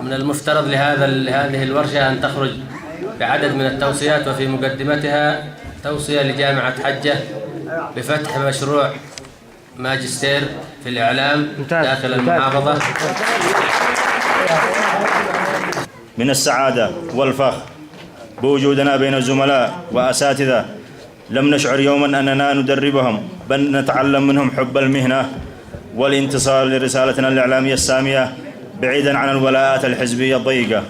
من المفترض لهذه الورشة أن تخرج بعدد من التوصيات، وفي مقدمتها توصية لجامعة حجة بفتح مشروع ماجستير في الإعلام داخل المحافظة. من السعادة والفخر بوجودنا بين الزملاء وأساتذة لم نشعر يوما أننا ندربهم، بل نتعلم منهم حب المهنة والانتصار لرسالتنا الإعلامية السامية بعيدا عن الولاءات الحزبية الضيقة.